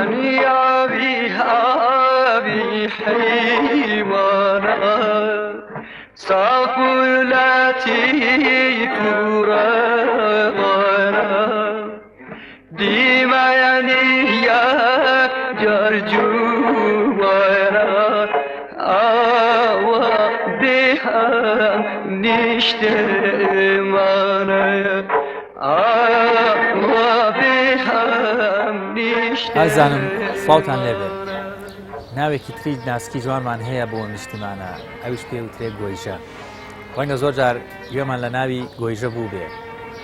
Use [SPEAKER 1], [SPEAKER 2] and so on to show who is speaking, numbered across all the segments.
[SPEAKER 1] دنيا بها بحيوانا صافولاتي كورانا ديما يعني يا جرجوانا آوا بها نشتمانا آوا بها
[SPEAKER 2] ئازانم سڵاوتان لێبێ ناوێکی تری ناسکی جوانمان هەیە بۆ نیشتیمانە ئەویش پێوترێ گۆیژە ڕەنگە زۆر جار گوێمان لە ناوی گۆیژە بوو بێ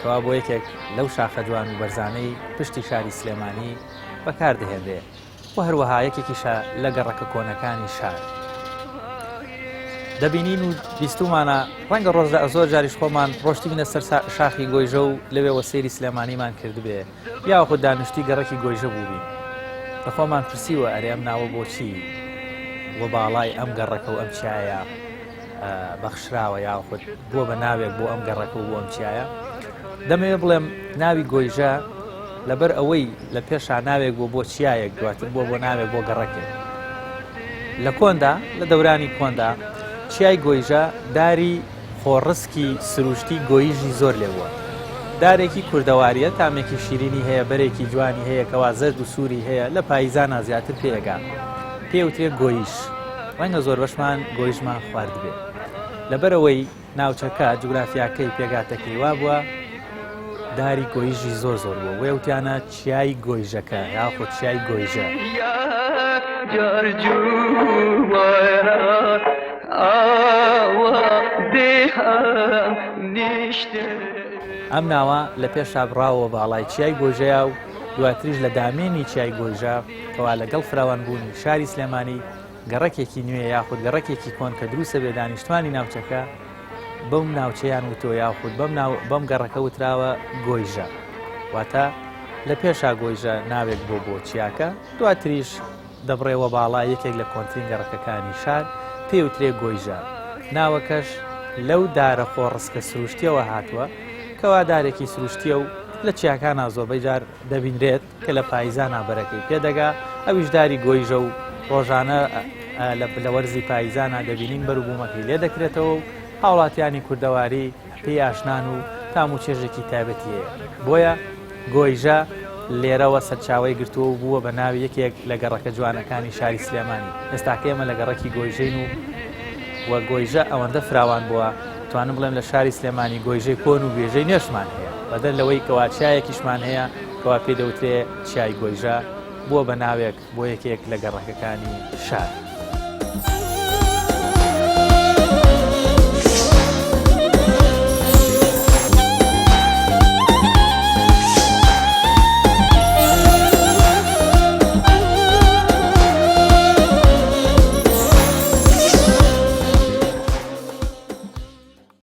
[SPEAKER 2] کەوا بۆ یەکێک لەو شاخە جوان و بەرزانەی پشتی شاری سلێمانی بەکاردەهێنرێ و هەروەها یەکێکیشە لە گەڕەکە کۆنەکانی شار دەبینین و بیستومانە ڕەنگە ڕۆژدا زۆر جاریش خۆمان ڕۆشتی بنە سەر شاخی گۆیژە و لەوێوە سەیری سلێمانیمان کردبێ یا خۆ دانیشتی گەڕەکی گۆیژە بووبین لە خۆمان پرسیوە ئەرێ ئەم ناوە بۆچی وە باڵای ئەم گەڕەکە و ئەم چایە بەخشراوە یاخود بووە بە ناوێک بۆ ئەم گەڕەکە و بۆ ئەم چایە دەمەوێت بڵێم ناوی گۆیژە لەبەر ئەوەی لە پێشا ناوێک بۆ چیایەک دواتر بۆ ناوێک بۆ گەڕەکێک لە کۆندا لە دەورانی کۆندا چیای گۆیژە داری خۆڕسکی سروشتی گۆیژی زۆر لێبووە دارێکی کوردەواریە تامێکی شیرینی هەیە بەرێکی جوانی هەیە کەوا زەرد و سووری هەیە لە پاییزانە زیاتر پێگا پێوترێ گۆیش ڕەنگە زۆر بەشمان گۆیژمان خوارد بێ لەبەرەوەی ناوچەکە جوگرافیاکەی پێگاتەکەی وا بووە داری گۆیژی زۆر زۆر بووە وێوتیانە چیای گۆیژەکە یاخۆ چیای گۆیژە ئەم ناوە لە پێشا بڕاوە باڵای چیای گۆیژەیە و دواتریش لە دامێنی چیای گۆیژە کەوا لەگەڵ فراوانبوونی شاری سلێمانی گەڕەکێکی نوێ یاخود گەڕەکێکی کۆن کە دروستە بێ دانیشتوانی ناوچەکە بەم ناوچەیان وتۆ یاخود بەم گەڕەکە وتراوە گۆیژە واتە لە پێشا گۆیژە ناوێک بۆ چیاکە دواتریش دەبڕێوە باڵا یەکێک لە کۆنترین گەڕەکەکانی شار پێوترێ گۆیژە ناوەکەش لەو دارە خۆڕسکە سروشتیەوە هاتووە کەوا دارێکی سروشتیە و لە چیاکانە زۆربەی جار دەبینرێت کە لە پاییزانە بەرەکەی پێدەگا ئەویش داری گۆیژە و ڕۆژانە لە وەرزی پاییزانە دەبینین بەروبوومەکەی لێ دەکرێتەوە و هاوڵاتیانی کوردەواری پێی ئاشنان و تام و چێژێکی تایبەتی هەیە بۆیە گۆیژە لێرەوە سەرچاوی گرتووە و بووە بە ناوی یەکێک لە گەڕەکە جوانەکانی شاری سلێمانی ئێستاکە ئێمە لە گەڕەکی گۆیژەین و وە گۆیژە ئەوەندە فراوان بووە توانم بڵێم لە شاری سلێمانی گۆیژەی کۆن و وێژەی نوێشمان هەیە بەدەر لەوەی کەوا چایەکیشمان هەیە کەوا پێ دەوترێ چای گۆیژە بووە بە ناوێک بۆ یەکێک لە گەڕەکەکانی شار.